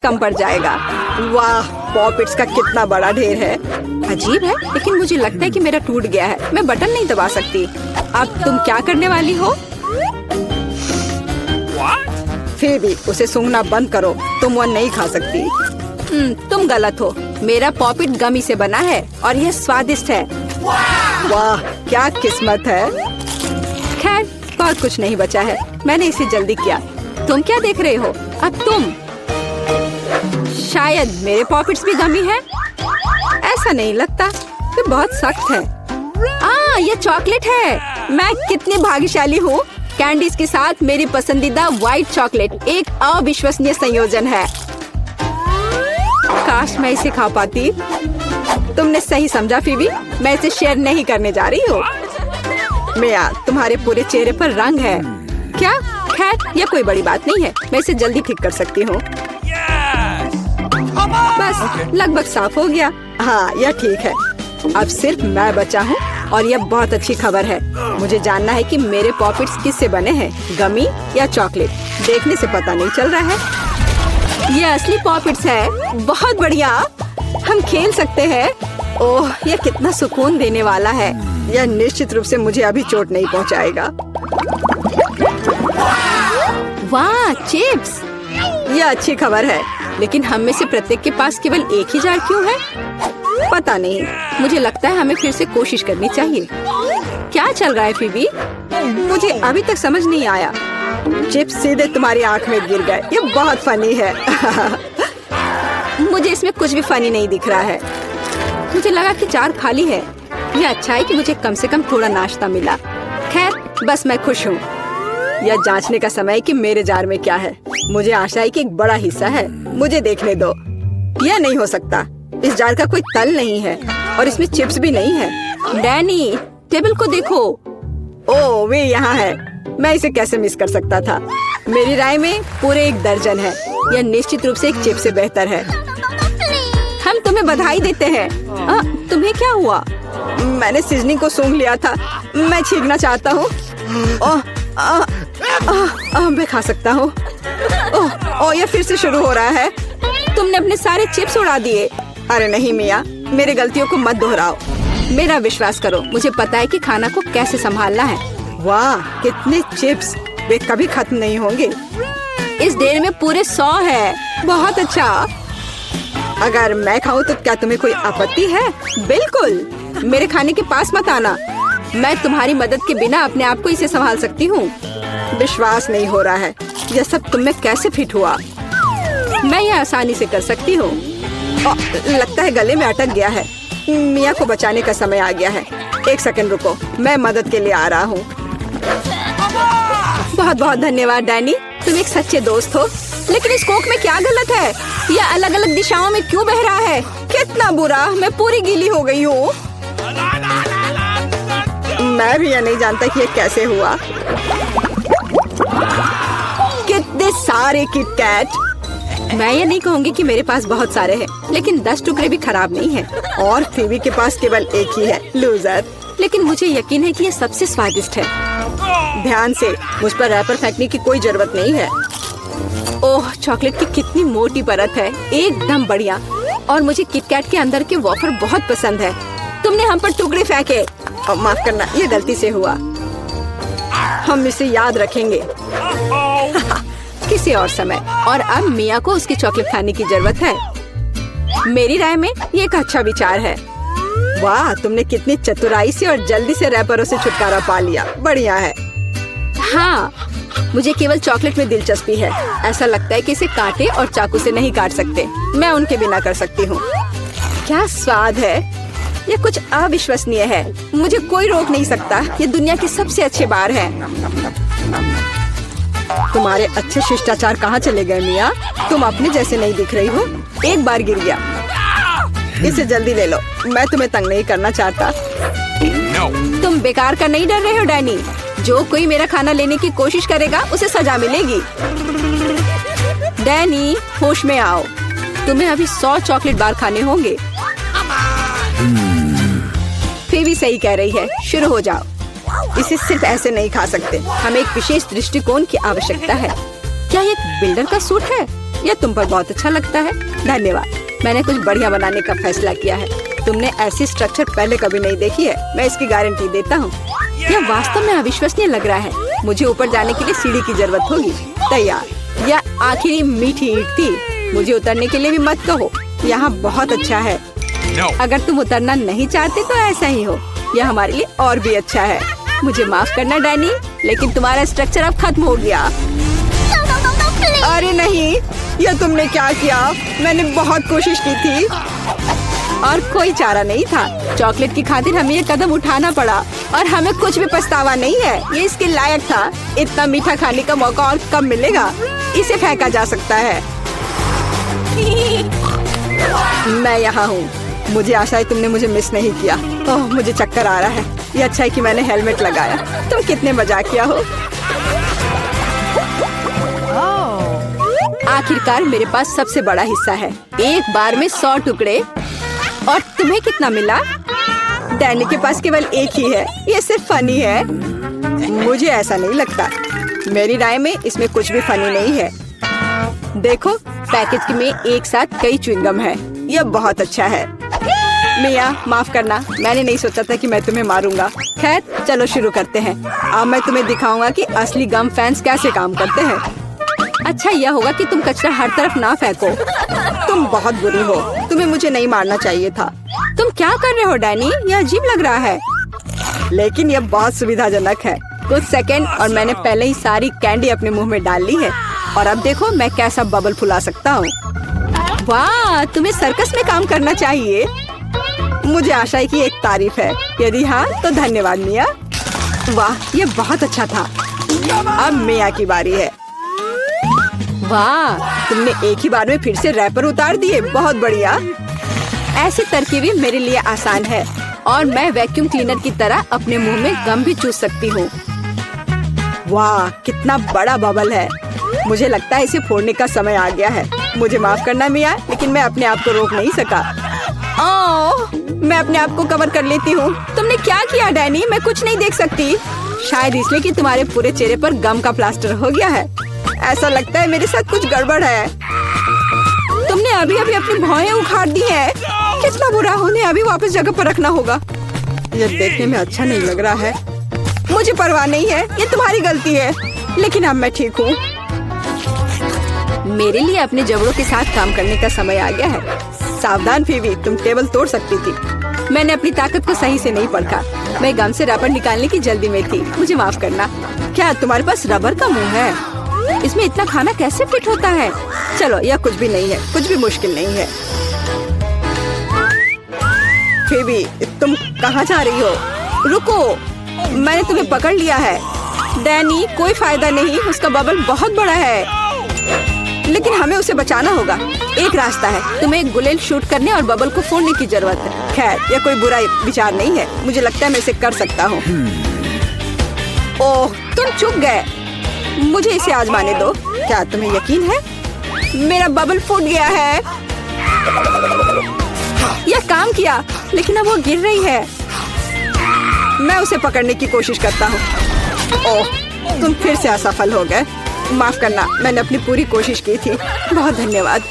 कम पड़ जाएगा। वाह, पॉपिट्स का कितना बड़ा ढेर है। अजीब है, लेकिन मुझे लगता है कि मेरा टूट गया है। मैं बटन नहीं दबा सकती। अब तुम क्या करने वाली हो? फिर भी उसे सूंघना बंद करो, तुम वो नहीं खा सकती। तुम गलत हो। मेरा पॉपिट गमी से बना है और यह स्वादिष्ट है। वाह, क्या किस्मत है। खैर, बहुत कुछ नहीं बचा है। मैंने इसे जल्दी किया। तुम क्या देख रहे हो? अब तुम। शायद मेरे पॉपिट्स भी गमी है। ऐसा नहीं लगता, ये बहुत सख्त है। ये चॉकलेट है। मैं कितनी भाग्यशाली हूँ। कैंडीज के साथ मेरी पसंदीदा व्हाइट चॉकलेट एक अविश्वसनीय संयोजन है। काश मैं इसे खा पाती। तुमने सही समझा फीबी, मैं इसे शेयर नहीं करने जा रही हूँ। मिया, तुम्हारे पूरे चेहरे पर रंग है। क्या? खैर, यह कोई बड़ी बात नहीं है। मैं इसे जल्दी ठीक कर सकती हूँ। बस लगभग साफ हो गया। हाँ, यह ठीक है। अब सिर्फ मैं बचा हूँ और यह बहुत अच्छी खबर है। मुझे जानना है कि मेरे पॉपिट्स किससे बने हैं, गमी या चॉकलेट। देखने से पता नहीं चल रहा है। ये असली पॉपिट्स है। बहुत बढ़िया, हम खेल सकते हैं। ओह, यह कितना सुकून देने वाला है। यह निश्चित रूप से मुझे अभी चोट नहीं पहुंचाएगा। वाह, चिप्स! यह अच्छी खबर है, लेकिन हम में से प्रत्येक के पास केवल एक ही जार क्यों है? पता नहीं। मुझे लगता है हमें फिर से कोशिश करनी चाहिए। क्या चल रहा है फीबी? मुझे अभी तक समझ नहीं आया। चिप्स सीधे तुम्हारी आंख में गिर गए। ये बहुत फनी है। मुझे इसमें कुछ भी फनी नहीं दिख रहा है। मुझे लगा कि जार खाली है। यह अच्छा है कि मुझे कम से कम थोड़ा नाश्ता मिला। खैर, बस मैं खुश हूँ। यह जांचने का समय है कि मेरे जार में क्या है। मुझे आशा है कि एक बड़ा हिस्सा है। मुझे देखने दो। यह नहीं हो सकता। इस जार का कोई तल नहीं है और इसमें चिप्स भी नहीं है। डैनी, टेबल को देखो। ओह, वे यहाँ है। मैं इसे कैसे मिस कर सकता था? मेरी राय में पूरे 1 दर्जन है। यह निश्चित रूप से एक चिप्स से बेहतर है। हम तुम्हें बधाई देते हैं। तुम्हें क्या हुआ? मैंने सीजनिंग को सूंघ लिया था। मैं छींकना चाहता हूँ। मैं खा सकता हूँ। यह फिर से शुरू हो रहा है। तुमने अपने सारे चिप्स उड़ा दिए। अरे नहीं मिया, मेरी गलतियों को मत दोहराओ। मेरा विश्वास करो, मुझे पता है कि खाना को कैसे संभालना है। वाह, कितने चिप्स! वे कभी खत्म नहीं होंगे। इस ढेर में पूरे 100 है। बहुत अच्छा। अगर मैं खाऊं तो क्या तुम्हें कोई आपत्ति है? बिल्कुल। मेरे खाने के पास मत आना। मैं तुम्हारी मदद के बिना अपने आप को इसे संभाल सकती हूँ। विश्वास नहीं हो रहा है। यह सब तुम में कैसे फिट हुआ? मैं यह आसानी से कर सकती हूँ। लगता है गले में अटक गया है। मिया को बचाने का समय आ गया है। 1 सेकंड रुको, मैं मदद के लिए आ रहा हूँ। बहुत बहुत धन्यवाद डैनी, तुम एक सच्चे दोस्त हो। लेकिन इस कोक में क्या गलत है? यह अलग अलग दिशाओं में क्यों बह रहा है? कितना बुरा, मैं पूरी गीली हो गई हूँ। मैं भी यह नहीं जानता कि यह कैसे हुआ। कितने सारे किटकैट! मैं ये नहीं कहूँगी कि मेरे पास बहुत सारे हैं, लेकिन 10 टुकड़े भी खराब नहीं हैं। और फीबी के पास केवल एक ही है, लूजर। लेकिन मुझे यकीन है कि ये सबसे स्वादिष्ट है। ध्यान से, मुझ पर रैपर फेंकने की कोई जरूरत नहीं है। ओह, चॉकलेट की कितनी मोटी परत है, एकदम बढ़िया। और मुझे किटकैट के अंदर के वॉफर बहुत पसंद है। तुमने हम पर टुकड़े फेंके। माफ करना, ये गलती से हुआ। हम इसे याद रखेंगे किसी और समय। और अब मिया को उसकी चॉकलेट खाने की जरूरत है। मेरी राय में ये एक अच्छा विचार है। वाह, तुमने कितनी चतुराई से और जल्दी से रैपरों से छुटकारा पा लिया। बढ़िया है। हाँ, मुझे केवल चॉकलेट में दिलचस्पी है। ऐसा लगता है कि इसे कांटे और चाकू से नहीं काट सकते। मैं उनके बिना कर सकती हूँ। क्या स्वाद है! ये कुछ अविश्वसनीय है। मुझे कोई रोक नहीं सकता। ये दुनिया की सबसे अच्छे बार है। तुम्हारे अच्छे शिष्टाचार कहाँ चले गए मिया? तुम अपने जैसे नहीं दिख रही हो। एक बार गिर गया। इसे जल्दी ले लो, मैं तुम्हें तंग नहीं करना चाहता। तुम बेकार का नहीं डर रहे हो डैनी? जो कोई मेरा खाना लेने की कोशिश करेगा उसे सजा मिलेगी। डैनी, होश में आओ। तुम्हें अभी 100 चॉकलेट बार खाने होंगे। फीबी सही कह रही है, शुरू हो जाओ। इसे सिर्फ ऐसे नहीं खा सकते। हमें एक विशेष दृष्टिकोण की आवश्यकता है। क्या ये एक बिल्डर का सूट है यह तुम पर बहुत अच्छा लगता है। धन्यवाद, मैंने कुछ बढ़िया बनाने का फैसला किया है। तुमने ऐसी स्ट्रक्चर पहले कभी नहीं देखी है, मैं इसकी गारंटी देता हूँ। यह वास्तव में अविश्वसनीय लग रहा है। मुझे ऊपर जाने के लिए सीढ़ी की जरूरत होगी। तैयार। यह आखिरी मीठी ईंट थी। मुझे उतरने के लिए भी मत कहो। यहाँ बहुत अच्छा है। अगर तुम उतरना नहीं चाहते तो ऐसा ही हो। यह हमारे लिए और भी अच्छा है। मुझे माफ करना डैनी, लेकिन तुम्हारा स्ट्रक्चर अब खत्म हो गया। अरे नहीं, यह तुमने क्या किया? मैंने बहुत कोशिश की थी और कोई चारा नहीं था। चॉकलेट की खातिर हमें ये कदम उठाना पड़ा और हमें कुछ भी पछतावा नहीं है। ये इसके लायक था। इतना मीठा खाने का मौका और कब मिलेगा? इसे फेंका जा सकता है। मैं यहाँ हूँ। मुझे आशा है तुमने मुझे मिस नहीं किया। ओह, मुझे चक्कर आ रहा है। ये अच्छा है कि मैंने हेलमेट लगाया। तुम कितने मजाकिया हो। आखिरकार मेरे पास सबसे बड़ा हिस्सा है। एक बार में 100 टुकड़े। और तुम्हें कितना मिला? डैनी के पास केवल एक ही है। ये सिर्फ फनी है। मुझे ऐसा नहीं लगता। मेरी राय में इसमें कुछ भी फनी नहीं है। देखो, पैकेज में एक साथ कई च्युइंगम है। यह बहुत अच्छा है। मिया, माफ करना, मैंने नहीं सोचा था कि मैं तुम्हें मारूंगा। खैर, चलो शुरू करते हैं। अब मैं तुम्हें दिखाऊंगा कि असली गम फैंस कैसे काम करते हैं। अच्छा यह होगा कि तुम कचरा हर तरफ ना फेंको। तुम बहुत बुरी हो। तुम्हें मुझे नहीं मारना चाहिए था। तुम क्या कर रहे हो डैनी? यह अजीब लग रहा है, लेकिन यह बहुत सुविधाजनक है। कुछ सेकंड और मैंने पहले ही सारी कैंडी अपने मुंह में डाल ली है। और अब देखो मैं कैसा बबल फुला सकता हूँ। वाह, तुम्हें सर्कस में काम करना चाहिए। मुझे आशा है कि एक तारीफ है। यदि हाँ तो धन्यवाद मिया। वाह, यह बहुत अच्छा था। अब मिया की बारी है। वाह, तुमने एक ही बार में फिर से रैपर उतार दिए। बहुत बढ़िया। ऐसी तरकीबें मेरे लिए आसान है और मैं वैक्यूम क्लीनर की तरह अपने मुंह में गम भी चूस सकती हूँ। वाह, कितना बड़ा बबल है। मुझे लगता है इसे फोड़ने का समय आ गया है। मुझे माफ करना मिया, लेकिन मैं अपने आप को रोक नहीं सका। ओह, मैं अपने आप को कवर कर लेती हूँ। तुमने क्या किया डैनी? मैं कुछ नहीं देख सकती। शायद इसलिए कि तुम्हारे पूरे चेहरे पर गम का प्लास्टर हो गया है। ऐसा लगता है मेरे साथ कुछ गड़बड़ है। तुमने अभी अभी अपनी भौहें उखाड़ दी हैं। कितना बुरा। उन्हें अभी वापस जगह पर रखना होगा। यह देखने में अच्छा नहीं लग रहा है। मुझे परवाह नहीं है, ये तुम्हारी गलती है। लेकिन अब मैं ठीक हूँ। मेरे लिए अपने जबड़ों के साथ काम करने का समय आ गया है। सावधान फीवी, तुम टेबल तोड़ सकती थी। मैंने अपनी ताकत को सही से नहीं परखा। मैं गम से रबर निकालने की जल्दी में थी। मुझे माफ करना। क्या तुम्हारे पास रबर का मुंह है? इसमें इतना खाना कैसे फिट होता है? चलो, यह कुछ भी नहीं है। कुछ भी मुश्किल नहीं है। फीवी, तुम कहाँ जा रही हो? रुको, मैंने तुम्हें पकड़ लिया है। डैनी, कोई फायदा नहीं। उसका बबल बहुत बड़ा है, लेकिन हमें उसे बचाना होगा। एक रास्ता है, तुम्हें एक गुलेल शूट करने और बबल को फोड़ने की जरूरत है। खैर, यह कोई बुरा विचार नहीं है। मुझे लगता है मैं इसे कर सकता हूँ। ओह, तुम चुप गए। मुझे इसे आजमाने दो। क्या तुम्हें यकीन है? मेरा बबल फूट गया है। यह काम किया, लेकिन अब वो गिर रही है। मैं उसे पकड़ने की कोशिश करता हूँ। ओह, तुम फिर से असफल हो गए। माफ करना, मैंने अपनी पूरी कोशिश की थी। बहुत धन्यवाद।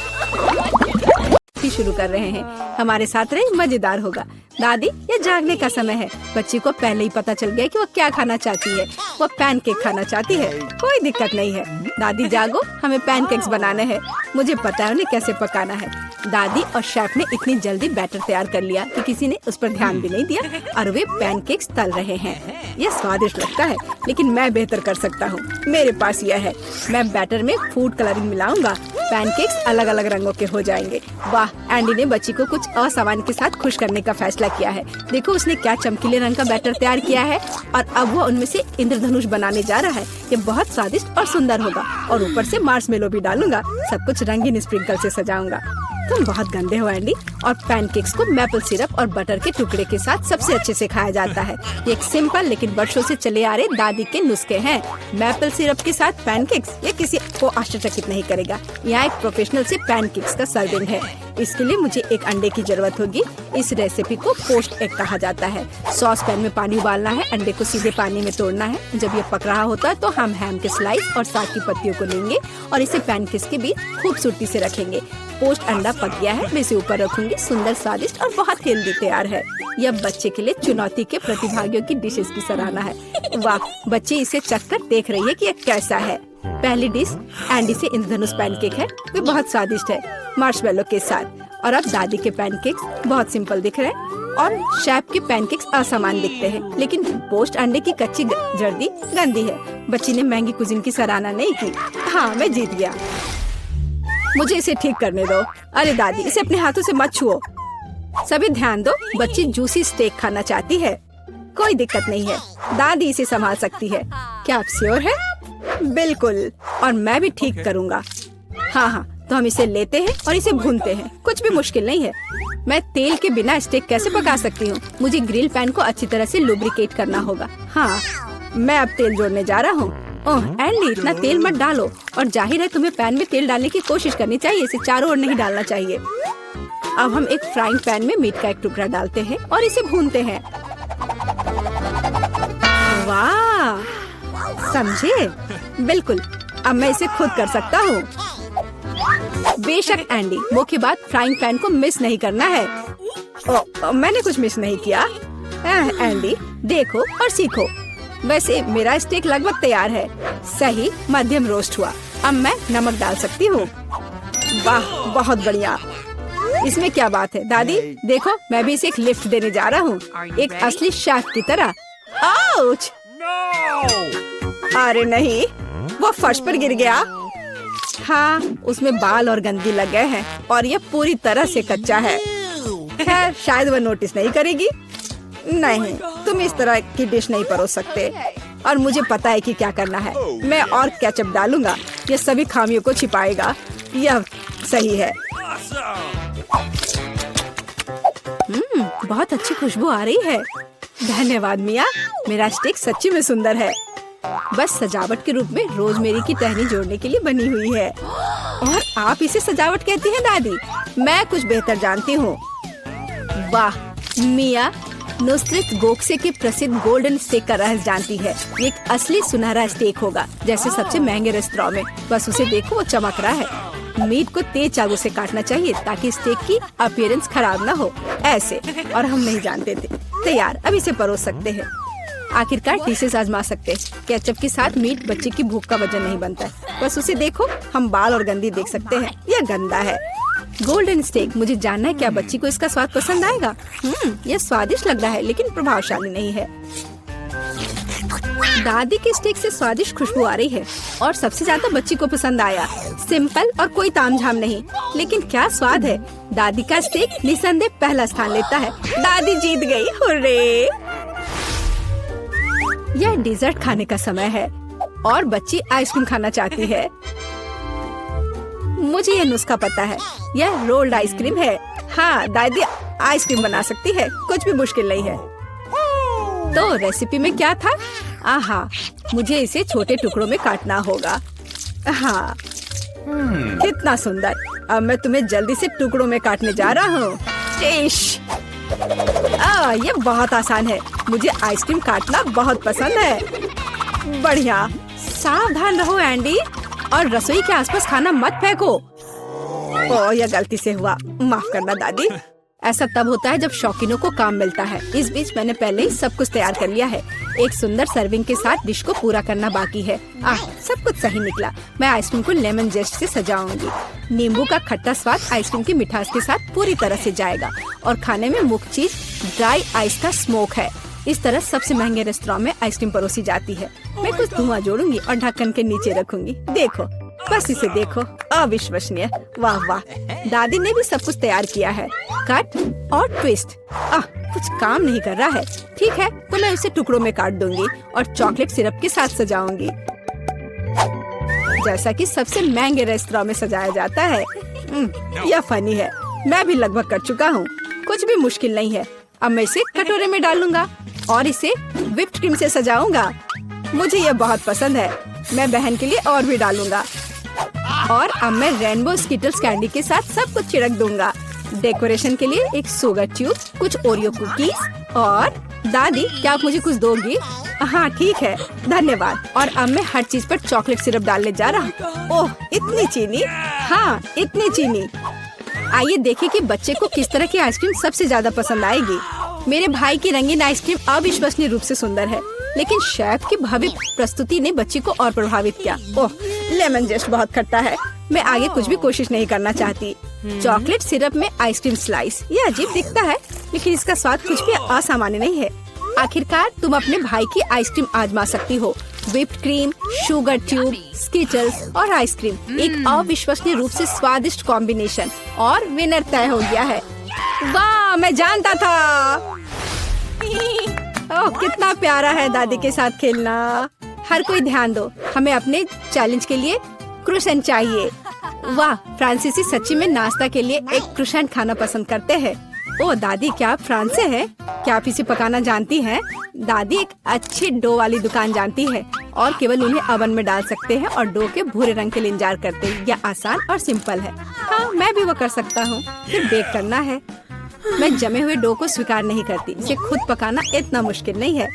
शुरू कर रहे हैं। हमारे साथ रहे, मजेदार होगा। दादी, ये जागने का समय है। बच्ची को पहले ही पता चल गया कि वो क्या खाना चाहती है। वो पैनकेक खाना चाहती है। कोई दिक्कत नहीं है। दादी जागो, हमें पैनकेक्स बनाने हैं। मुझे पता है उन्हें कैसे पकाना है। दादी और शेफ ने इतनी जल्दी बैटर तैयार कर लिया कि किसी ने उस पर ध्यान भी नहीं दिया और वे पैनकेक्स तल रहे हैं। यह स्वादिष्ट लगता है, लेकिन मैं बेहतर कर सकता हूँ। मेरे पास यह है। मैं बैटर में फूड कलरिंग मिलाऊंगा। पैनकेक्स अलग अलग रंगों के हो जाएंगे। वाह, एंडी ने बच्ची को कुछ असामान्य के साथ खुश करने का फैसला किया है। देखो उसने क्या चमकीले रंग का बैटर तैयार किया है और अब वो उनमें से इंद्रधनुष बनाने जा रहा है। ये बहुत स्वादिष्ट और सुंदर होगा और ऊपर से मार्शमेलो भी डालूंगा। सब कुछ रंगीन स्प्रिंकल से सजाऊंगा। तुम बहुत गंदे हो एंडी। और पैनकेक्स को मैपल सिरप और बटर के टुकड़े के साथ सबसे अच्छे से खाया जाता है। ये एक सिंपल लेकिन वर्षों से चले आ रहे दादी के नुस्खे हैं। मैपल सिरप के साथ पैनकेक्स, ये किसी को आश्चर्यचकित नहीं करेगा। यहाँ एक प्रोफेशनल से पैनकेक्स का सर्विंग है। इसके लिए मुझे एक अंडे की जरूरत होगी। इस रेसिपी को पोस्ट एग कहा जाता है। सॉस पैन में पानी उबालना है, अंडे को सीधे पानी में तोड़ना है। जब ये पक रहा होता है तो हम हैम के स्लाइस और साग की पत्तियों को लेंगे और इसे पैनकेक्स के बीच खूबसूरती से रखेंगे। पोस्ट अंडा पक गया है, मैं इसे ऊपर रखूंगी। सुंदर, स्वादिष्ट और बहुत हेल्दी तैयार है। यह बच्चे के लिए चुनौती के प्रतिभागियों की डिशेस की सराहना है। वाह, बच्चे इसे चखकर देख रही है कि यह कैसा है। पहली डिश एंडी से इंद्रधनुष पैनकेक है। वे बहुत स्वादिष्ट है, मार्शमेलो के साथ। और अब दादी के पैनकेक्स बहुत सिंपल दिख रहे हैं और शेफ के पैनकेक्स असमान दिखते हैं। लेकिन पोस्ट अंडे की कच्ची जर्दी गंदी है। बच्ची ने महंगी कुजिन की सराहना नहीं की। हाँ, मैं जीत गया। मुझे इसे ठीक करने दो। अरे दादी, इसे अपने हाथों से मत छुओ। सभी ध्यान दो, बच्ची जूसी स्टेक खाना चाहती है। कोई दिक्कत नहीं है, दादी इसे संभाल सकती है। क्या आप श्योर है? बिल्कुल, और मैं भी ठीक करूँगा। हाँ, तो हम इसे लेते हैं और इसे भूनते हैं। कुछ भी मुश्किल नहीं है। मैं तेल के बिना स्टेक कैसे पका सकती हूँ? मुझे ग्रिल पैन को अच्छी तरह से लुब्रिकेट करना होगा। हाँ, मैं अब तेल जोड़ने जा रहा हूँ। ओह एंडी, इतना तेल मत डालो। और जाहिर है तुम्हें पैन में तेल डालने की कोशिश करनी चाहिए, इसे चारों ओर नहीं डालना चाहिए। अब हम एक फ्राइंग पैन में मीट का एक टुकड़ा डालते हैं और इसे भूनते हैं। वाह, समझे? बिल्कुल, अब मैं इसे खुद कर सकता हूँ। बेशक एंडी, वो के बाद फ्राइंग पैन को मिस नहीं करना है। मैंने कुछ मिस नहीं किया। एंडी, देखो और सीखो। वैसे मेरा स्टेक लगभग तैयार है। सही मध्यम रोस्ट हुआ। अब मैं नमक डाल सकती हूँ। वाह, बहुत बढ़िया। इसमें क्या बात है दादी, देखो मैं भी इसे एक लिफ्ट देने जा रहा हूँ, एक असली शेफ की तरह। आउच! अरे नहीं, वो फर्श पर गिर गया। हाँ, उसमें बाल और गंदगी लग गए हैं और ये पूरी तरह से कच्चा है। खैर, शायद वह नोटिस नहीं करेगी। नहीं, तुम इस तरह की डिश नहीं परोस सकते। और मुझे पता है कि क्या करना है। मैं और केचप डालूंगा, ये सभी खामियों को छिपाएगा। यह सही है। बहुत अच्छी खुशबू आ रही है। धन्यवाद मिया, मेरा स्टेक सच्ची में सुंदर है। बस सजावट के रूप में रोजमेरी की टहनी जोड़ने के लिए बनी हुई है। और आप इसे सजावट कहती हैं दादी? मैं कुछ बेहतर जानती हूँ। वाह, मिया नुसरत गोखसे के प्रसिद्ध गोल्डन स्टेक का रहस्य जानती है। ये एक असली सुनहरा स्टेक होगा, जैसे सबसे महंगे रेस्तरां में। बस उसे देखो, वो चमक रहा है। मीट को तेज चाकू से काटना चाहिए ताकि स्टेक की अपीयरेंस खराब ना हो। ऐसे, और हम नहीं जानते थे। तैयार, अब इसे परोस सकते हैं। आखिरकार डिशेस आजमा सकते हैं। केचप के साथ मीट बच्चे की भूख का वजह नहीं बनता है। बस उसे देखो, हम बाल और गंदी देख सकते हैं। यह गंदा है। गोल्डन स्टेक, मुझे जानना है क्या बच्ची को इसका स्वाद पसंद आएगा। यह स्वादिष्ट लग रहा है लेकिन प्रभावशाली नहीं है। दादी के स्टेक से स्वादिष्ट खुशबू आ रही है और सबसे ज्यादा बच्ची को पसंद आया। सिंपल और कोई तामझाम नहीं, लेकिन क्या स्वाद है। दादी का स्टेक निसंदेह पहला स्थान लेता है। दादी जीत गई, हुर्रे! यह डिजर्ट खाने का समय है और बच्ची आइसक्रीम खाना चाहती है। मुझे यह नुस्खा पता है, यह रोल्ड आइसक्रीम है। हाँ, दादी आइसक्रीम बना सकती है, कुछ भी मुश्किल नहीं है। तो रेसिपी में क्या था? आहा, मुझे इसे छोटे टुकड़ों में काटना होगा। हाँ, कितना सुंदर। अब मैं तुम्हें जल्दी से टुकड़ों में काटने जा रहा हूँ। ये बहुत आसान है। मुझे आइसक्रीम काटना बहुत पसंद है। बढ़िया, सावधान रहो एंडी, और रसोई के आसपास खाना मत फेंको। ओह, यह गलती से हुआ, माफ करना दादी। ऐसा तब होता है जब शौकीनों को काम मिलता है। इस बीच मैंने पहले ही सब कुछ तैयार कर लिया है। एक सुंदर सर्विंग के साथ डिश को पूरा करना बाकी है। सब कुछ सही निकला। मैं आइसक्रीम को लेमन जेस्ट से सजाऊंगी। नींबू का खट्टा स्वाद आइसक्रीम की मिठास के साथ पूरी तरह से जाएगा और खाने में मुख्य चीज ड्राई आइस का स्मोक है। इस तरह सबसे महंगे रेस्तरां में आइसक्रीम परोसी जाती है। मैं कुछ धुआं जोड़ूंगी और ढक्कन के नीचे रखूंगी। देखो, बस इसे देखो, अविश्वसनीय। वाह वाह, दादी ने भी सब कुछ तैयार किया है। कट और ट्विस्ट। कुछ काम नहीं कर रहा है। ठीक है, तो मैं उसे टुकड़ों में काट दूंगी और चॉकलेट सिरप के साथ सजाऊंगी, जैसा कि सबसे महंगे रेस्तरां में सजाया जाता है। यह फनी है। मैं भी लगभग कर चुका हूँ, कुछ भी मुश्किल नहीं है। अब मैं इसे कटोरे में डालूंगा और इसे व्हिप्ड क्रीम से सजाऊंगा। मुझे यह बहुत पसंद है। मैं बहन के लिए और भी डालूंगा। और अब मैं रेनबो स्किटल्स कैंडी के साथ सब कुछ छिड़क दूंगा। डेकोरेशन के लिए एक शुगर ट्यूब, कुछ ओरियो कुकीज और दादी क्या आप मुझे कुछ दोगी? हाँ ठीक है, धन्यवाद। और अब मैं हर चीज पर चॉकलेट सिरप डालने जा रहा हूँ। ओह इतनी चीनी? हाँ इतनी चीनी। आइए देखें कि बच्चे को किस तरह की आइसक्रीम सबसे ज्यादा पसंद आएगी। मेरे भाई की रंगीन आइसक्रीम अविश्वसनीय रूप से सुंदर है, लेकिन शेफ की भव्य प्रस्तुति ने बच्ची को और प्रभावित किया। ओह लेमन जेस्ट बहुत खट्टा है। मैं आगे कुछ भी कोशिश नहीं करना चाहती। चॉकलेट सिरप में आइसक्रीम स्लाइस, ये अजीब दिखता है, लेकिन इसका स्वाद कुछ भी असामान्य नहीं है। आखिरकार तुम अपने भाई की आइसक्रीम आजमा सकती हो। Whipped cream, sugar tube, Skittles और आइसक्रीम, एक अविश्वसनीय रूप से स्वादिष्ट कॉम्बिनेशन, और विनर तय हो गया है। वाह मैं जानता था। ओह कितना प्यारा है दादी के साथ खेलना। हर कोई ध्यान दो, हमें अपने चैलेंज के लिए क्रोसेंट चाहिए। वाह फ्रांसीसी सच्ची में नाश्ता के लिए एक क्रोसेंट खाना पसंद करते हैं। ओह दादी क्या आप फ्रांस से हैं? क्या आप इसे पकाना जानती हैं? दादी एक अच्छी डो वाली दुकान जानती है और केवल उन्हें ओवन में डाल सकते हैं और डो के भूरे रंग के लिए इंतजार करते हैं। यह आसान और सिंपल है। हाँ मैं भी वो कर सकता हूँ, सिर्फ बेक करना है। मैं जमे हुए डो को स्वीकार नहीं करती, इसे खुद पकाना इतना मुश्किल नहीं है।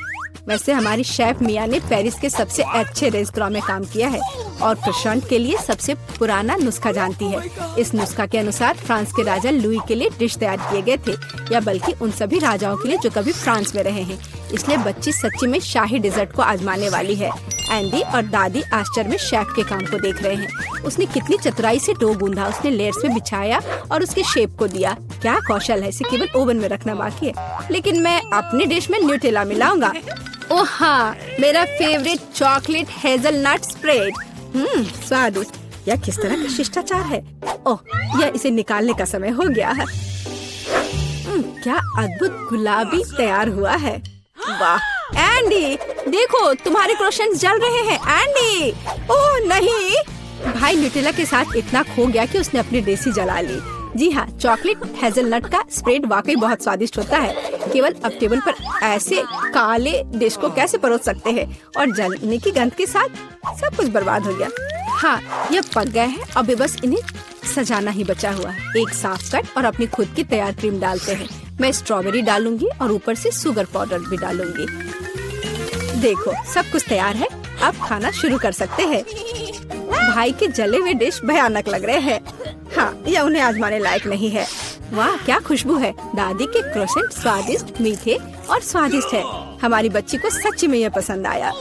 वैसे हमारी शेफ मिया ने पेरिस के सबसे अच्छे रेस्टोरेंट में काम किया है और क्रोसेंट के लिए सबसे पुराना नुस्खा जानती है। इस नुस्खा के अनुसार फ्रांस के राजा लुई के लिए डिश तैयार किए गए थे, या बल्कि उन सभी राजाओं के लिए जो कभी फ्रांस में रहे हैं। इसलिए बच्ची सच्ची में शाही डिजर्ट को आजमाने वाली है। एंडी और दादी आश्चर्य में शेफ के काम को देख रहे हैं। उसने कितनी चतुराई से डो गूंधा, उसने लेयर्स में बिछाया और उसके शेप को दिया। क्या कौशल है, इसे केवल ओवन में रखना बाकी है। लेकिन मैं अपनी डिश में न्यूटेला मिलाऊंगा। ओह हाँ, मेरा फेवरेट चॉकलेट हेजलनट स्प्रेड। स्वादिष्ट। यह किस तरह का शिष्टाचार है। ओह यह इसे निकालने का समय हो गया है। क्या अद्भुत गुलाबी तैयार हुआ है। वाह एंडी देखो तुम्हारे क्रोसेंट्स जल रहे हैं। एंडी ओह नहीं, भाई न्यूटेला के साथ इतना खो गया कि उसने अपनी देसी जला ली। जी हाँ, चॉकलेट हेजलनट का स्प्रेड वाकई बहुत स्वादिष्ट होता है। केवल अब टेबल पर ऐसे काले डिश को कैसे परोस सकते हैं, और जलने की गंध के साथ सब कुछ बर्बाद हो गया। हाँ यह पक गए हैं, अब बस इन्हें सजाना ही बचा हुआ है। एक साफ कट और अपनी खुद की तैयार क्रीम डालते हैं। मैं स्ट्रॉबेरी डालूंगी और ऊपर से शुगर पाउडर भी डालूंगी। देखो सब कुछ तैयार है, अब खाना शुरू कर सकते हैं। भाई के जले हुए डिश भयानक लग रहे हैं। हाँ यह उन्हें आजमाने लायक नहीं है। वाह क्या खुशबू है। दादी के क्रोसेंट स्वादिष्ट, मीठे और स्वादिष्ट है। हमारी बच्ची को सच्ची में यह पसंद आया।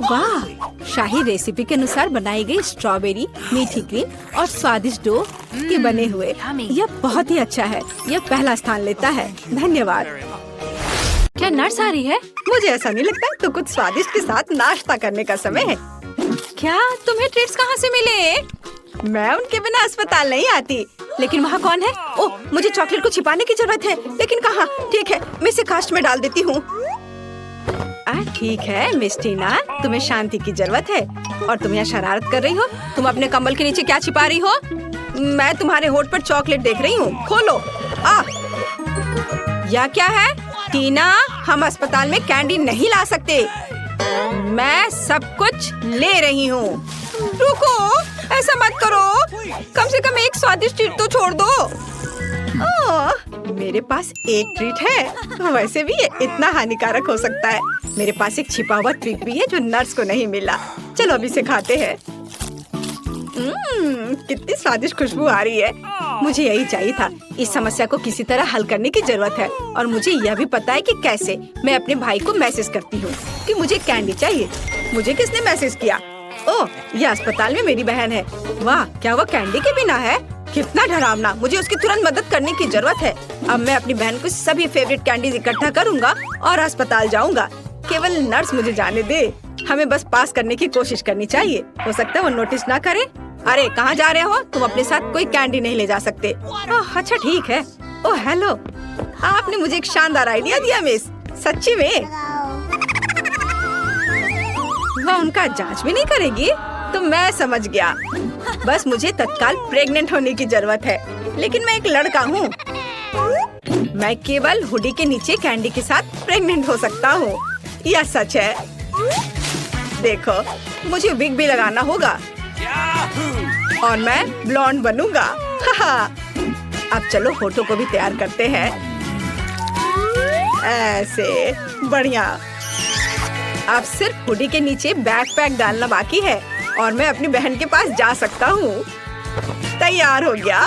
वाह शाही रेसिपी के अनुसार बनाई गई स्ट्रॉबेरी, मीठी क्रीम और स्वादिष्ट डो के बने हुए, यह बहुत ही अच्छा है। यह पहला स्थान लेता है। धन्यवाद। क्या नर्स आ रही है? मुझे ऐसा नहीं लगता, तो कुछ स्वादिष्ट के साथ नाश्ता करने का समय है। क्या तुम्हें ट्रीट्स कहाँ से मिले? मैं उनके बिना अस्पताल नहीं आती। लेकिन वहाँ कौन है? ओह मुझे चॉकलेट को छिपाने की जरूरत है, लेकिन कहाँ? ठीक है मैं इसे कास्ट में डाल देती हूँ। ठीक है मिस टीना, तुम्हें शांति की जरूरत है और तुम यहाँ शरारत कर रही हो। तुम अपने कंबल के नीचे क्या छिपा रही हो? मैं तुम्हारे होठ पर चॉकलेट देख रही हूँ, खोलो। यह क्या है? टीना हम अस्पताल में कैंडी नहीं ला सकते। मैं सब कुछ ले रही हूँ। रुको ऐसा मत करो, कम से कम एक स्वादिष्ट ट्रीट तो छोड़ दो। मेरे पास एक ट्रीट है, वैसे भी ये इतना हानिकारक हो सकता है। मेरे पास एक छिपा हुआ ट्रीट भी है जो नर्स को नहीं मिला। चलो अभी इसे खाते हैं। कितनी स्वादिष्ट खुशबू आ रही है। मुझे यही चाहिए था। इस समस्या को किसी तरह हल करने की जरूरत है और मुझे यह भी पता है कि कैसे। मैं अपने भाई को मैसेज करती हूँ कि मुझे कैंडी चाहिए। मुझे किसने मैसेज किया? ओह यह अस्पताल में मेरी बहन है। वाह क्या वो कैंडी के बिना है? कितना डरावना। मुझे उसकी तुरंत मदद करने की जरूरत है। अब मैं अपनी बहन को सभी फेवरेट कैंडीज इकट्ठा करूँगा और अस्पताल जाऊँगा। केवल नर्स मुझे जाने दे। हमें बस पास करने की कोशिश करनी चाहिए। हो सकता है वो नोटिस ना करे। अरे कहाँ जा रहे हो? तुम अपने साथ कोई कैंडी नहीं ले जा सकते। ओह अच्छा ठीक है। ओह हेलो, आपने मुझे एक शानदार आइडिया दिया मिस। सच्ची में वह उनका जांच भी नहीं करेगी? तो मैं समझ गया। बस मुझे तत्काल प्रेग्नेंट होने की जरूरत है। लेकिन मैं एक लड़का हूँ। मैं केवल हुडी के नीचे कैंडी के साथ प्रेग्नेंट हो सकता हूँ। यह सच है। देखो मुझे विग भी लगाना होगा और मैं ब्लॉन्ड बनूंगा। अब चलो होठों को भी तैयार करते हैं। ऐसे बढ़िया। अब सिर्फ हुडी के नीचे बैकपैक डालना बाकी है और मैं अपनी बहन के पास जा सकता हूँ। तैयार हो गया।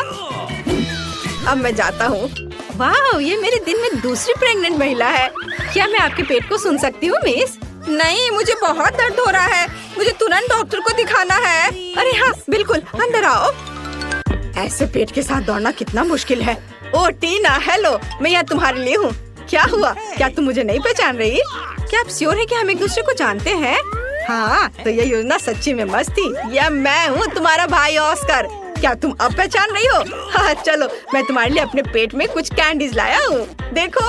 अब मैं जाता हूँ। वाह, ये मेरे दिन में दूसरी प्रेग्नेंट महिला है। क्या मैं आपके पेट को सुन सकती हूँ मिस? नहीं, मुझे बहुत दर्द हो रहा है। मुझे तुरंत डॉक्टर को दिखाना है। अरे हाँ, बिल्कुल, अंदर आओ। ऐसे पेट के साथ दौड़ना कितना मुश्किल है। ओ टीना, हेलो, मैं यहाँ तुम्हारे लिए हूँ। क्या हुआ? क्या तुम मुझे नहीं पहचान रही? क्या आप श्योर है कि हम एक दूसरे को जानते हैं? हाँ, तो ये योजना सच्ची में मस्त थी। यह मैं हूँ, तुम्हारा भाई ऑस्कर। क्या तुम अब पहचान रही हो? हाँ, चलो, मैं तुम्हारे लिए अपने पेट में कुछ कैंडीज लाया हूँ। देखो,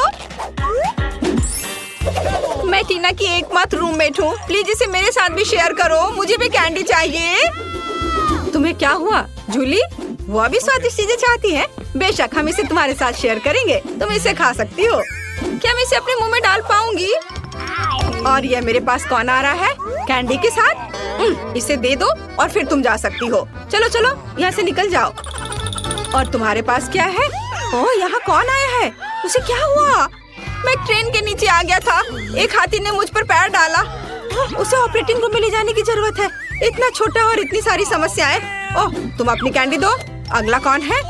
मैं टीना की एकमात्र रूममेट हूँ। प्लीज इसे मेरे साथ भी शेयर करो। मुझे भी कैंडी चाहिए। तुम्हें क्या हुआ जूली? वो भी स्वादिष्ट चीजें चाहती है। बेशक, हम इसे तुम्हारे साथ शेयर करेंगे। तुम इसे खा सकती हो। क्या मैं इसे अपने मुंह में डाल पाऊंगी? और ये मेरे पास कौन आ रहा है? कैंडी के साथ। इसे दे दो और फिर तुम जा सकती हो। चलो चलो, यहाँ से निकल जाओ। और तुम्हारे पास क्या है? ओह, यहाँ कौन आया है? उसे क्या हुआ? मैं ट्रेन के नीचे आ गया था। एक हाथी ने मुझ पर पैर डाला। उसे ऑपरेटिंग रूम में ले जाने की जरूरत है। इतना छोटा और इतनी सारी समस्याएं। ओह, तुम अपनी कैंडी दो। अगला कौन है?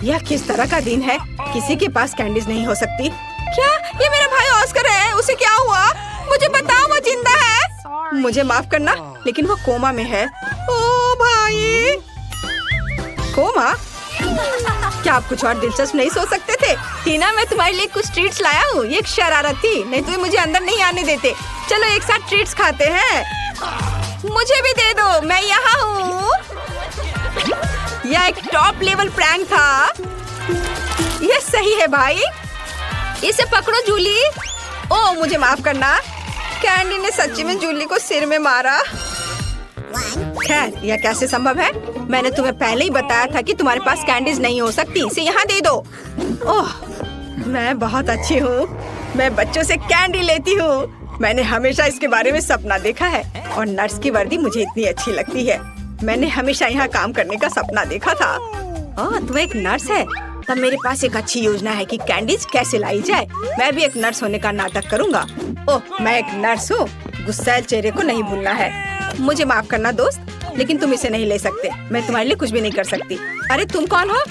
यह किस तरह का दिन है? किसी के पास कैंडीज नहीं हो सकती। क्या ये मेरा भाई ऑस्कर है? उसे क्या हुआ? मुझे बताओ, वो जिंदा है? मुझे माफ करना, लेकिन वो कोमा में है। ओ भाई, कोमा? क्या आप कुछ और दिलचस्प नहीं सोच सकते थे? टीना, मैं तुम्हारे लिए कुछ ट्रीट्स लाया हूँ। ये एक शरारत थी, नहीं तो मुझे अंदर नहीं आने देते। चलो एक साथ ट्रीट्स खाते हैं। मुझे भी दे दो, मैं यहाँ हूँ। यह एक टॉप लेवल प्रैंक था। यह सही है भाई। इसे पकड़ो जूली। ओह, मुझे माफ करना। कैंडी ने सच्ची में जूली को सिर में मारा। खैर, यह कैसे संभव है? मैंने तुम्हें पहले ही बताया था कि तुम्हारे पास कैंडीज नहीं हो सकती। इसे यहाँ दे दो। ओह, मैं बहुत अच्छी हूँ। मैं बच्चों से कैंडी लेती हूँ। मैंने हमेशा इसके बारे में सपना देखा है और नर्स की वर्दी मुझे इतनी अच्छी लगती है। मैंने हमेशा यहाँ काम करने का सपना देखा था। ओह, तू एक नर्स है? तब मेरे पास एक अच्छी योजना है कि कैंडीज कैसे लाई जाए। मैं भी एक नर्स होने का नाटक करूँगा। ओह, मैं एक नर्स हूँ। गुस्सैल चेहरे को नहीं भूलना है। मुझे माफ करना दोस्त, लेकिन तुम इसे नहीं ले सकते। मैं तुम्हारे लिए कुछ भी नहीं कर सकती। अरे तुम कौन हो?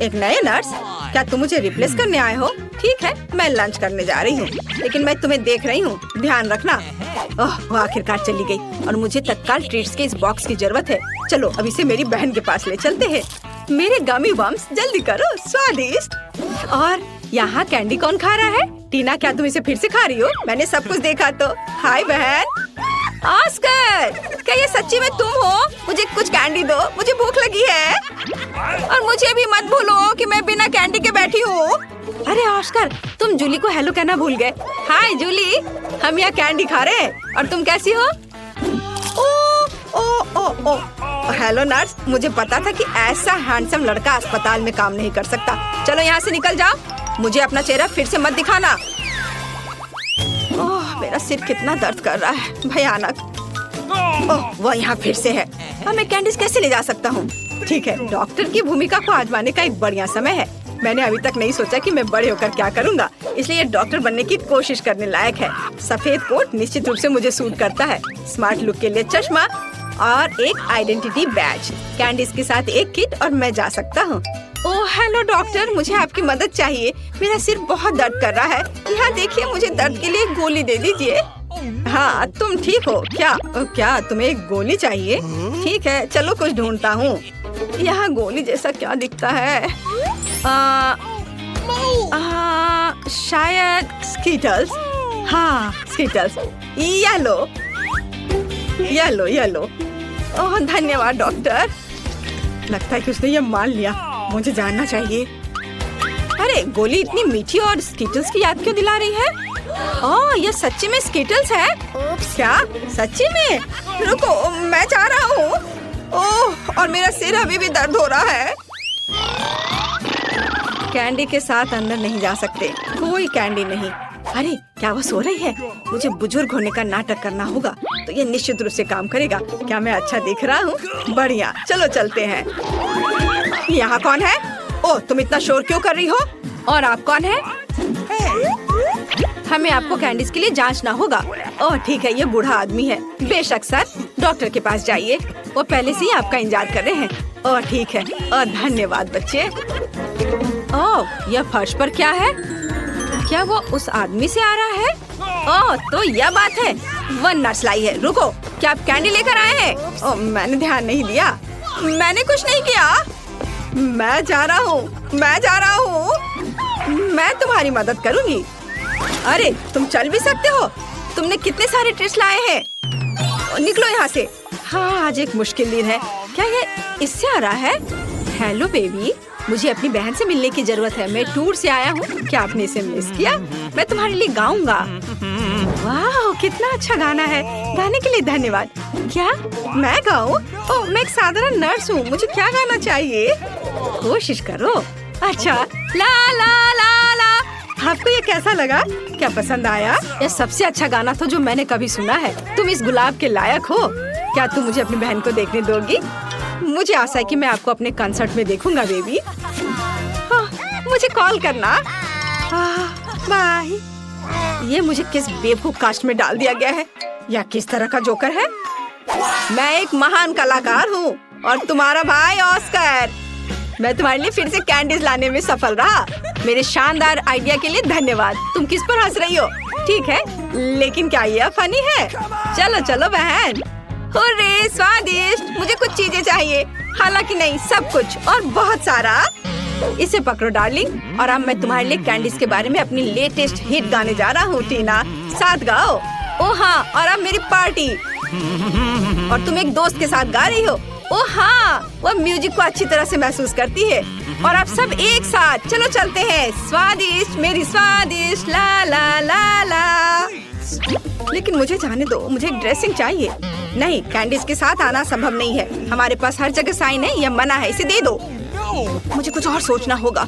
एक नए नर्स? क्या तुम मुझे रिप्लेस करने आए हो? ठीक है, मैं लंच करने जा रही हूँ, लेकिन मैं तुम्हें देख रही हूँ, ध्यान रखना। ओह, वो आखिरकार चली गई और मुझे तत्काल ट्रीट्स के इस बॉक्स की जरूरत है। चलो अब इसे मेरी बहन के पास ले चलते हैं। मेरे गमी बम्स, जल्दी करो, स्वादिष्ट। और यहाँ कैंडी कौन खा रहा है? टीना, क्या तुम इसे फिर से खा रही हो? मैंने सब कुछ देखा तो। हाय बहन। ऑस्कर, क्या ये सच्ची में तुम हो? मुझे कुछ कैंडी दो, मुझे भूख लगी है। और मुझे भी मत भूलो कि मैं बिना कैंडी के बैठी हूँ। अरे ऑस्कर, तुम जूली को हेलो कहना भूल गए। हाय जूली, हम यहाँ कैंडी खा रहे हैं। और तुम कैसी हो? ओ ओ ओ ओ हेलो नर्स, मुझे पता था कि ऐसा हैंडसम लड़का अस्पताल में काम नहीं कर सकता। चलो यहाँ से निकल जाओ। मुझे अपना चेहरा फिर से मत दिखाना। ओह, मेरा सिर कितना दर्द कर रहा है, भयानक। ओह, वो यहाँ फिर से है। अब मैं कैंडीज कैसे ले जा सकता हूँ? ठीक है, डॉक्टर की भूमिका को आजमाने का एक बढ़िया समय है। मैंने अभी तक नहीं सोचा कि मैं बड़े होकर क्या करूँगा, इसलिए डॉक्टर बनने की कोशिश करने लायक है। सफेद कोट निश्चित रूप से मुझे सूट करता है। स्मार्ट लुक के लिए चश्मा और एक आइडेंटिटी बैज, कैंडीज के साथ एक किट और मैं जा सकता हूँ। ओह हेलो डॉक्टर, मुझे आपकी मदद चाहिए। मेरा सिर बहुत दर्द कर रहा है। यहाँ देखिए, मुझे दर्द के लिए गोली दे दीजिए। हाँ, तुम ठीक हो क्या? क्या तुम्हें एक गोली चाहिए? ठीक है, चलो कुछ ढूंढता हूँ। यहाँ गोली जैसा क्या दिखता है? शायद स्कीटल्स। हाँ, स्कीटल्स। Yellow yellow yellow. ओह धन्यवाद डॉक्टर। लगता है कि उसने ये मान लिया। मुझे जानना चाहिए। अरे गोली इतनी मीठी और स्कीटल्स की याद क्यों दिला रही है? ओह, ये सच्ची में स्कीटल्स है? क्या सच्ची में? रुको, मैं जा रहा हूँ। ओह, और मेरा सिर अभी भी दर्द हो रहा है। कैंडी के साथ अंदर नहीं जा सकते, कोई कैंडी नहीं। अरे क्या वो सो रही है? मुझे बुजुर्ग होने का नाटक करना होगा, तो ये निश्चित रूप से काम करेगा। क्या मैं अच्छा दिख रहा हूँ? बढ़िया, चलो चलते हैं। यहाँ कौन है? ओह, तुम इतना शोर क्यों कर रही हो? और आप कौन है? हमें आपको कैंडीज के लिए जांचना होगा। ओह ठीक है, ये बूढ़ा आदमी है। बेशक सर, डॉक्टर के पास जाइए, वो पहले से ही आपका इंतजार कर रहे हैं। ओह ठीक है, और धन्यवाद बच्चे। ओह, यह फर्श पर क्या है? क्या वो उस आदमी से आ रहा है? ओह, तो यह बात है, वह नर्स लाई है। रुको, क्या आप कैंडी लेकर आए हैं? ओह, मैंने ध्यान नहीं दिया। मैंने कुछ नहीं किया। मैं जा रहा हूँ। मैं तुम्हारी मदद करूंगी। अरे, तुम चल भी सकते हो? तुमने कितने सारे ट्रीट्स लाए हैं? निकलो यहाँ से। हाँ, आज एक मुश्किल दिन है। क्या ये इससे आ रहा है? हेलो बेबी, मुझे अपनी बहन से मिलने की जरूरत है। मैं टूर से आया हूँ। क्या आपने इसे मिस किया? मैं तुम्हारे लिए गाऊंगा। वाह, कितना अच्छा गाना है। गाने के लिए धन्यवाद। क्या मैं गाऊं? ओह, मैं एक साधारण नर्स हूँ। मुझे क्या गाना चाहिए? कोशिश करो। अच्छा, ला ला ला ला। आपको ये कैसा लगा? क्या पसंद आया? यह सबसे अच्छा गाना था जो मैंने कभी सुना है। तुम इस गुलाब के लायक हो। क्या तुम मुझे अपनी बहन को देखने दोगी? मुझे आशा है कि मैं आपको अपने कंसर्ट में देखूंगा बेबी। हाँ, मुझे कॉल करना। बाय। ये मुझे किस बेवकूफ कास्ट में डाल दिया गया है? या किस तरह का जोकर है? मैं एक महान कलाकार हूँ और तुम्हारा भाई ऑस्कर। मैं तुम्हारे लिए फिर से कैंडीज लाने में सफल रहा। मेरे शानदार आइडिया के लिए धन्यवाद। तुम किस पर हंस रही हो? ठीक है, लेकिन क्या यह फनी है? चलो चलो बहन। हुर्रे, स्वादिष्ट। मुझे कुछ चीजें चाहिए। हालांकि नहीं, सब कुछ और बहुत सारा। इसे पकड़ो डार्लिंग। और अब मैं तुम्हारे लिए कैंडीज के बारे में अपनी लेटेस्ट हिट गाने जा रहा हूँ। टीना, साथ गाओ। ओ हाँ, और अब मेरी पार्टी। और तुम एक दोस्त के साथ गा रही हो। ओ हाँ, वह म्यूजिक को अच्छी तरह से महसूस करती है। और आप सब एक साथ चलो चलते हैं। स्वादिष्ट, मेरी स्वादिष्ट, ला ला ला ला। लेकिन मुझे जाने दो, मुझे एक ड्रेसिंग चाहिए। नहीं, कैंडीज के साथ आना संभव नहीं है। हमारे पास हर जगह साइन है, यह मना है। इसे दे दो। मुझे कुछ और सोचना होगा।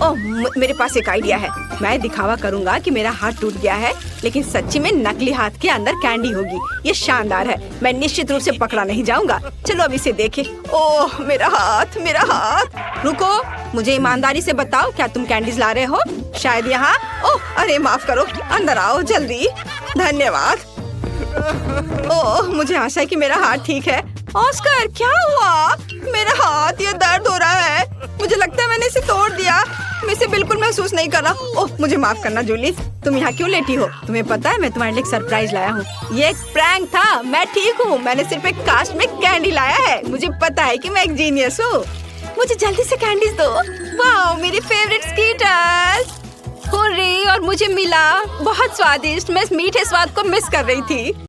ओह, मेरे पास एक आइडिया है। मैं दिखावा करूंगा कि मेरा हाथ टूट गया है, लेकिन सच्ची में नकली हाथ के अंदर कैंडी होगी। ये शानदार है। मैं निश्चित रूप से पकड़ा नहीं जाऊंगा। चलो अब इसे देखें। ओह, मेरा हाथ, मेरा हाथ। रुको, मुझे ईमानदारी से बताओ, क्या तुम कैंडीज ला रहे हो? शायद यहाँ। ओह, अरे माफ करो, अंदर आओ जल्दी। धन्यवाद। ओह, मुझे आशा है कि मेरा हाथ ठीक है। ऑस्कर, क्या हुआ? मेरा हाथ, ये दर्द हो रहा है। मुझे लगता है मैंने इसे तोड़ दिया। मैं इसे बिल्कुल महसूस नहीं कर रहा। ओह, मुझे माफ करना जूली। तुम यहाँ क्यों लेटी हो? तुम्हें पता है मैं तुम्हारे लिए एक सरप्राइज लाया हूँ। ये एक प्रैंक था। मैं ठीक हूँ। मैंने सिर्फ एक कास्ट में कैंडी लाया है। मुझे पता है कि मैं एक जीनियस हूँ। मुझे जल्दी से कैंडीज दो। वाह, मेरी फेवरेट स्कीटर्स। हुर्रे, और मुझे मिला। बहुत स्वादिष्ट। मैं इस मीठे स्वाद को मिस कर रही थी।